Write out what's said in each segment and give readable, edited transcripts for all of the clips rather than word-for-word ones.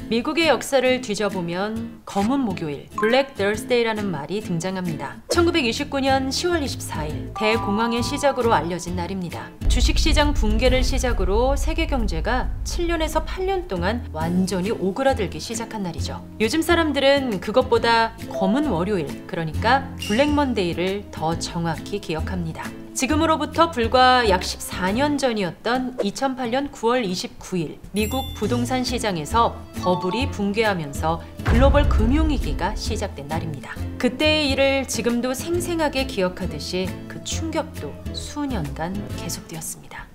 미국의 역사를 뒤져보면 검은 목요일, 블랙 더스데이라는 말이 등장합니다. 1929년 10월 24일 대공황의 시작으로 알려진 날입니다. 주식시장 붕괴를 시작으로 세계 경제가 7년에서 8년 동안 완전히 오그라들기 시작한 날이죠. 요즘 사람들은 그것보다 검은 월요일, 그러니까 블랙 먼데이를 더 정확히 기억합니다. 지금으로부터 불과 약 14년 전이었던 2008년 9월 29일 미국 부동산 시장에서 버블이 붕괴하면서 글로벌 금융위기가 시작된 날입니다. 그때의 일을 지금도 생생하게 기억하듯이 그 충격도 수년간 계속되었습니다.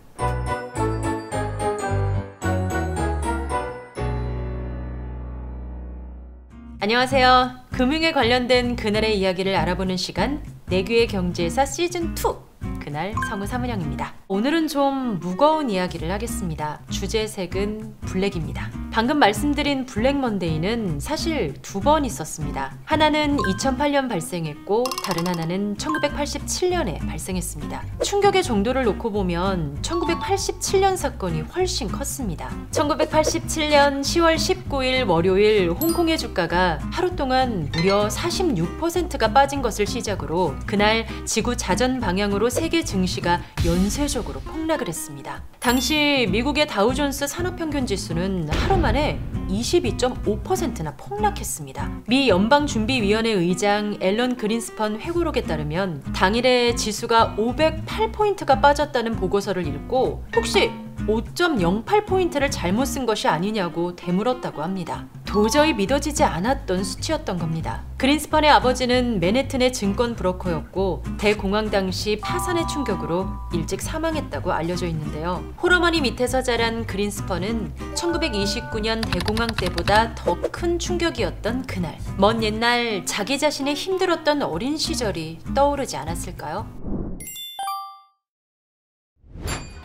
안녕하세요. 금융에 관련된 그날의 이야기를 알아보는 시간, 내귀의 경제사 시즌2 그날 성우 사문영입니다. 오늘은 좀 무거운 이야기를 하겠습니다. 주제색은 블랙입니다. 방금 말씀드린 블랙 먼데이는 사실 두 번 있었습니다. 하나는 2008년 발생했고 다른 하나는 1987년에 발생했습니다. 충격의 정도를 놓고 보면 1987년 사건이 훨씬 컸습니다. 1987년 10월 19일 월요일 홍콩의 주가가 하루 동안 무려 46%가 빠진 것을 시작으로 그날 지구 자전 방향으로 세계 증시가 연쇄적으로 폭락을 했습니다. 당시 미국의 다우존스 산업평균지수는 하루 만에 22.5%나 폭락했습니다. 미 연방준비위원회 의장 앨런 그린스펀 회고록에 따르면 당일에 지수가 508포인트가 빠졌다는 보고서를 읽고 혹시 5.08포인트를 잘못 쓴 것이 아니냐고 되물었다고 합니다. 도저히 믿어지지 않았던 수치였던 겁니다. 그린스펀의 아버지는 맨해튼의 증권 브로커였고 대공황 당시 파산의 충격으로 일찍 사망했다고 알려져 있는데요. 홀어머니 밑에서 자란 그린스펀은 1929년 대공황 때보다 더 큰 충격이었던 그날, 먼 옛날 자기 자신의 힘들었던 어린 시절이 떠오르지 않았을까요?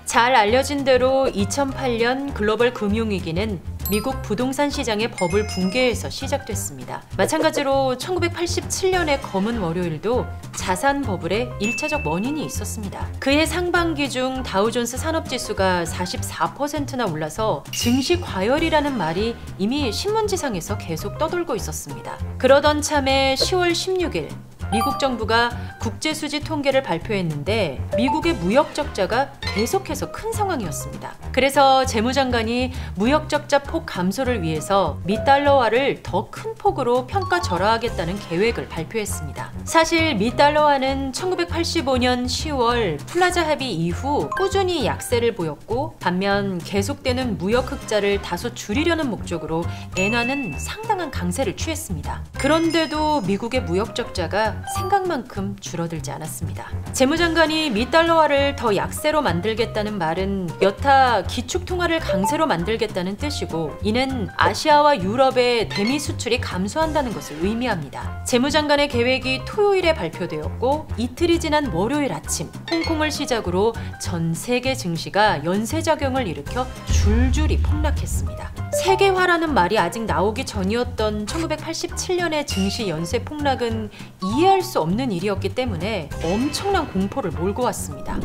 잘 알려진 대로 2008년 글로벌 금융위기는 미국 부동산 시장의 버블 붕괴에서 시작됐습니다. 마찬가지로 1987년의 검은 월요일도 자산 버블의 1차적 원인이 있었습니다. 그해 상반기 중 다우존스 산업지수가 44%나 올라서 증시 과열이라는 말이 이미 신문지상에서 계속 떠돌고 있었습니다. 그러던 참에 10월 16일 미국 정부가 국제수지 통계를 발표했는데 미국의 무역 적자가 계속해서 큰 상황이었습니다. 그래서 재무장관이 무역 적자 폭 감소를 위해서 미 달러화를 더 큰 폭으로 평가절하하겠다는 계획을 발표했습니다. 사실 미 달러화는 1985년 10월 플라자 합의 이후 꾸준히 약세를 보였고 반면 계속되는 무역 흑자를 다소 줄이려는 목적으로 엔화는 상당한 강세를 취했습니다. 그런데도 미국의 무역 적자가 생각만큼 줄어들지 않았습니다. 재무장관이 미 달러화를 더 약세로 만들겠다는 말은 여타 기축통화를 강세로 만들겠다는 뜻이고 이는 아시아와 유럽의 대미 수출이 감소한다는 것을 의미합니다. 재무장관의 계획이 토요일에 발표되었고 이틀이 지난 월요일 아침 홍콩을 시작으로 전 세계 증시가 연쇄작용을 일으켜 줄줄이 폭락했습니다. 세계화라는 말이 아직 나오기 전이었던 1987년의 증시 연쇄 폭락은 이해할 수 없는 일이었기 때문에 엄청난 공포를 몰고 왔습니다.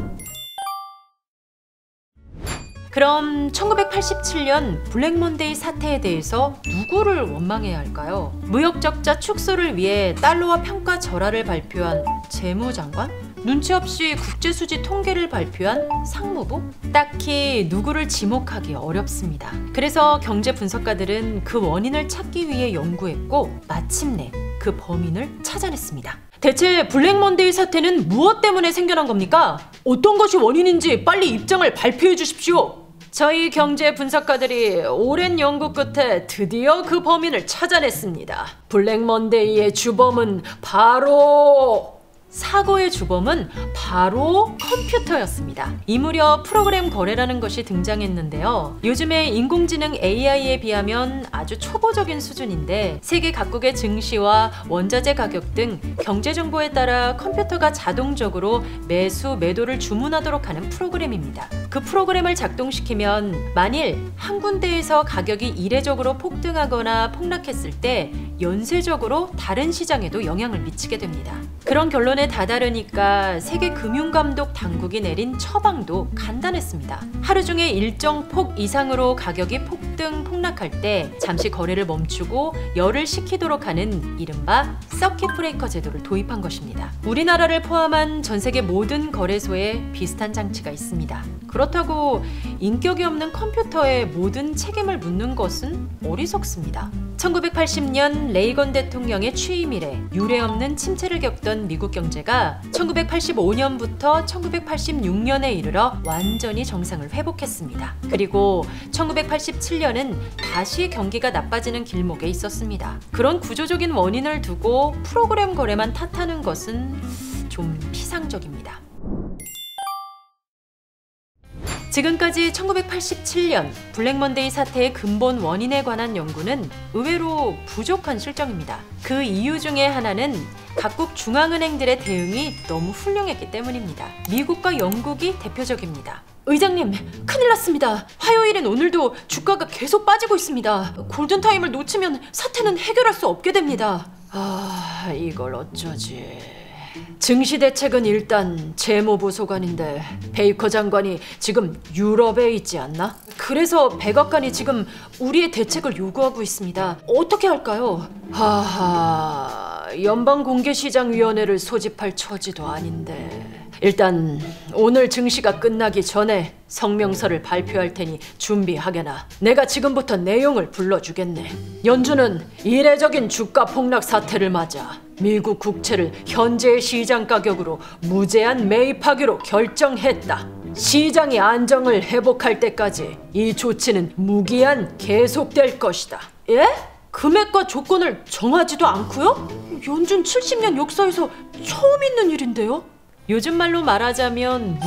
그럼 1987년 블랙 먼데이 사태에 대해서 누구를 원망해야 할까요? 무역 적자 축소를 위해 달러화 평가 절하를 발표한 재무장관? 눈치 없이 국제수지 통계를 발표한 상무부? 딱히 누구를 지목하기 어렵습니다. 그래서 경제 분석가들은 그 원인을 찾기 위해 연구했고 마침내 그 범인을 찾아냈습니다. 대체 블랙 먼데이 사태는 무엇 때문에 생겨난 겁니까? 어떤 것이 원인인지 빨리 입장을 발표해 주십시오. 저희 경제 분석가들이 오랜 연구 끝에 드디어 그 범인을 찾아냈습니다. 블랙 먼데이의 주범은 바로... 사고의 주범은 바로 컴퓨터였습니다. 이 무렵 프로그램 거래라는 것이 등장했는데요. 요즘의 인공지능 AI에 비하면 아주 초보적인 수준인데 세계 각국의 증시와 원자재 가격 등 경제 정보에 따라 컴퓨터가 자동적으로 매수, 매도를 주문하도록 하는 프로그램입니다. 그 프로그램을 작동시키면 만일 한 군데에서 가격이 이례적으로 폭등하거나 폭락했을 때 연쇄적으로 다른 시장에도 영향을 미치게 됩니다. 그런 결론에 다다르니까 세계금융감독 당국이 내린 처방도 간단했습니다. 하루 중에 일정 폭 이상으로 가격이 폭등 등 폭락할 때 잠시 거래를 멈추고 열을 식히도록 하는 이른바 서킷 브레이커 제도를 도입한 것입니다. 우리나라를 포함한 전 세계 모든 거래소에 비슷한 장치가 있습니다. 그렇다고 인격이 없는 컴퓨터에 모든 책임을 묻는 것은 어리석습니다. 1980년 레이건 대통령의 취임 이래 유례없는 침체를 겪던 미국 경제가 1985년부터 1986년에 이르러 완전히 정상을 회복했습니다. 그리고 1987년은 다시 경기가 나빠지는 길목에 있었습니다. 그런 구조적인 원인을 두고 프로그램 거래만 탓하는 것은 좀 피상적입니다. 지금까지 1987년 블랙먼데이 사태의 근본 원인에 관한 연구는 의외로 부족한 실정입니다. 그 이유 중에 하나는 각국 중앙은행들의 대응이 너무 훌륭했기 때문입니다. 미국과 영국이 대표적입니다. 의장님, 큰일 났습니다. 화요일인 오늘도 주가가 계속 빠지고 있습니다. 골든타임을 놓치면 사태는 해결할 수 없게 됩니다. 이걸 어쩌지... 증시 대책은 일단 재무부 소관인데 베이커 장관이 지금 유럽에 있지 않나? 그래서 백악관이 지금 우리의 대책을 요구하고 있습니다. 어떻게 할까요? 연방공개시장위원회를 소집할 처지도 아닌데 일단 오늘 증시가 끝나기 전에 성명서를 발표할 테니 준비하게나. 내가 지금부터 내용을 불러주겠네. 연준은 이례적인 주가 폭락 사태를 맞아 미국 국채를 현재의 시장 가격으로 무제한 매입하기로 결정했다. 시장이 안정을 회복할 때까지 이 조치는 무기한 계속될 것이다. 예? 금액과 조건을 정하지도 않고요? 연준 70년 역사에서 처음 있는 일인데요? 요즘 말로 말하자면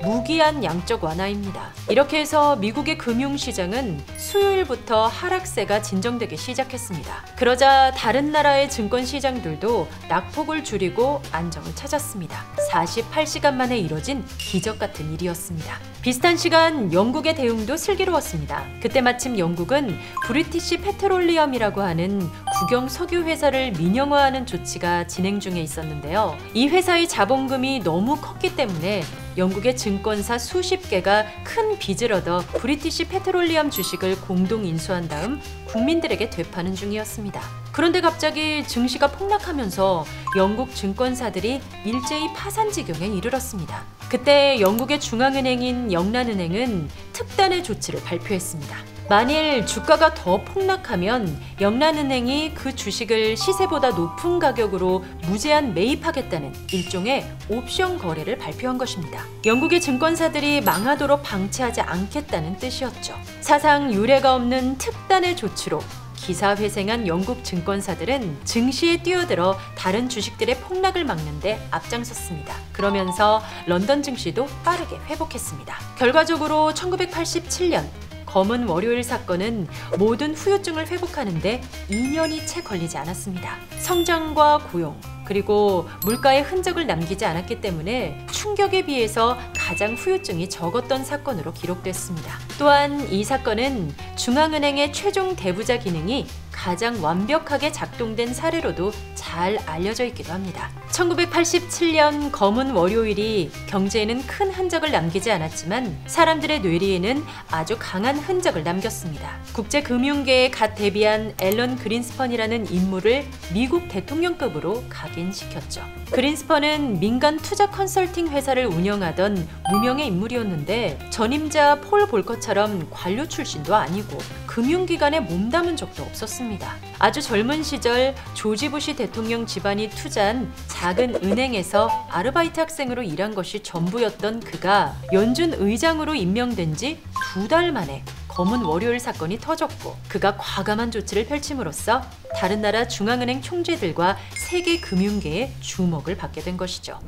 무기한 양적 완화입니다. 이렇게 해서 미국의 금융시장은 수요일부터 하락세가 진정되기 시작했습니다. 그러자 다른 나라의 증권시장들도 낙폭을 줄이고 안정을 찾았습니다. 48시간 만에 이뤄진 기적 같은 일이었습니다. 비슷한 시간 영국의 대응도 슬기로웠습니다. 그때 마침 영국은 브리티시 페트롤리엄이라고 하는 국영 석유 회사를 민영화하는 조치가 진행 중에 있었는데요. 이 회사의 자본금이 너무 컸기 때문에 영국의 증권사 수십 개가 큰 빚을 얻어 브리티시 페트롤리엄 주식을 공동 인수한 다음 국민들에게 되파는 중이었습니다. 그런데 갑자기 증시가 폭락하면서 영국 증권사들이 일제히 파산 지경에 이르렀습니다. 그때 영국의 중앙은행인 영란은행은 특단의 조치를 발표했습니다. 만일 주가가 더 폭락하면 영란은행이 그 주식을 시세보다 높은 가격으로 무제한 매입하겠다는 일종의 옵션 거래를 발표한 것입니다. 영국의 증권사들이 망하도록 방치하지 않겠다는 뜻이었죠. 사상 유례가 없는 특단의 조치로 기사회생한 영국 증권사들은 증시에 뛰어들어 다른 주식들의 폭락을 막는 데 앞장섰습니다. 그러면서 런던 증시도 빠르게 회복했습니다. 결과적으로 1987년 검은 월요일 사건은 모든 후유증을 회복하는 데 2년이 채 걸리지 않았습니다. 성장과 고용, 그리고 물가의 흔적을 남기지 않았기 때문에 충격에 비해서 가장 후유증이 적었던 사건으로 기록됐습니다. 또한 이 사건은 중앙은행의 최종 대부자 기능이 가장 완벽하게 작동된 사례로도 잘 알려져 있기도 합니다. 1987년 검은 월요일이 경제에는 큰 흔적을 남기지 않았지만 사람들의 뇌리에는 아주 강한 흔적을 남겼습니다. 국제금융계에 갓 데뷔한 앨런 그린스펀이라는 인물을 미국 대통령급으로 각인시켰죠. 그린스펀은 민간 투자 컨설팅 회사를 운영하던 무명의 인물이었는데 전임자 폴 볼커처럼 관료 출신도 아니고 금융기관에 몸담은 적도 없었습니다. 아주 젊은 시절 조지 부시 대통령 집안이 투자한 작은 은행에서 아르바이트 학생으로 일한 것이 전부였던 그가 연준 의장으로 임명된 지 2달 만에 검은 월요일 사건이 터졌고 그가 과감한 조치를 펼침으로써 다른 나라 중앙은행 총재들과 세계 금융계의 주목을 받게 된 것이죠.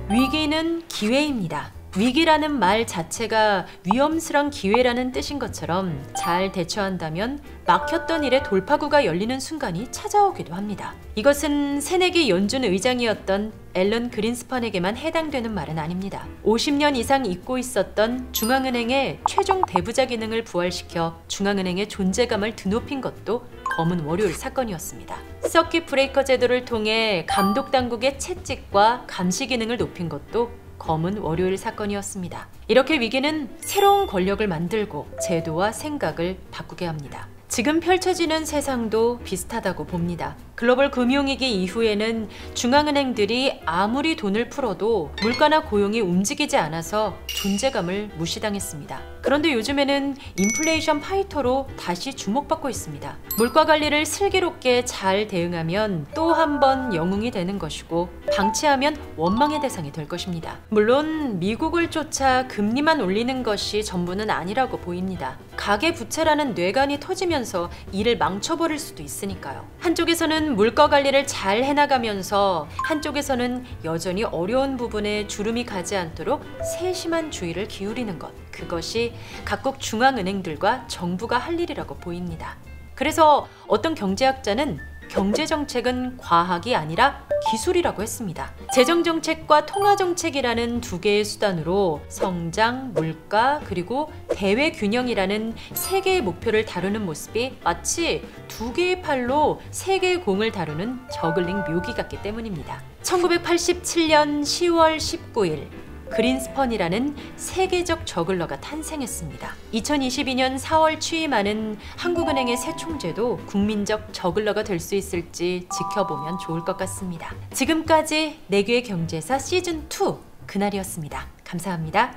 위기는 기회입니다. 위기라는 말 자체가 위험스런 기회라는 뜻인 것처럼 잘 대처한다면 막혔던 일의 돌파구가 열리는 순간이 찾아오기도 합니다. 이것은 새내기 연준 의장이었던 앨런 그린스펀에게만 해당되는 말은 아닙니다. 50년 이상 잊고 있었던 중앙은행의 최종 대부자 기능을 부활시켜 중앙은행의 존재감을 드높인 것도 검은 월요일 사건이었습니다. 서킷 브레이커 제도를 통해 감독 당국의 채찍과 감시 기능을 높인 것도 검은 월요일 사건이었습니다. 이렇게 위기는 새로운 권력을 만들고 제도와 생각을 바꾸게 합니다. 지금 펼쳐지는 세상도 비슷하다고 봅니다. 글로벌 금융위기 이후에는 중앙은행들이 아무리 돈을 풀어도 물가나 고용이 움직이지 않아서 존재감을 무시당했습니다. 그런데 요즘에는 인플레이션 파이터로 다시 주목받고 있습니다. 물가 관리를 슬기롭게 잘 대응하면 또 한 번 영웅이 되는 것이고 방치하면 원망의 대상이 될 것입니다. 물론 미국을 쫓아 금리만 올리는 것이 전부는 아니라고 보입니다. 가계부채라는 뇌관이 터지면서 일을 망쳐버릴 수도 있으니까요. 한쪽에서는 물가 관리를 잘 해나가면서 한쪽에서는 여전히 어려운 부분에 주름이 가지 않도록 세심한 주의를 기울이는 것, 그것이 각국 중앙은행들과 정부가 할 일이라고 보입니다. 그래서 어떤 경제학자는 경제정책은 과학이 아니라 기술이라고 했습니다. 재정정책과 통화정책이라는 두 개의 수단으로 성장, 물가, 그리고 대외균형이라는 세 개의 목표를 다루는 모습이 마치 두 개의 팔로 세 개의 공을 다루는 저글링 묘기 같기 때문입니다. 1987년 10월 19일 그린스펀이라는 세계적 저글러가 탄생했습니다. 2022년 4월 취임하는 한국은행의 새 총재도 국민적 저글러가 될 수 있을지 지켜보면 좋을 것 같습니다. 지금까지 내규의 경제사 시즌2 그날이었습니다. 감사합니다.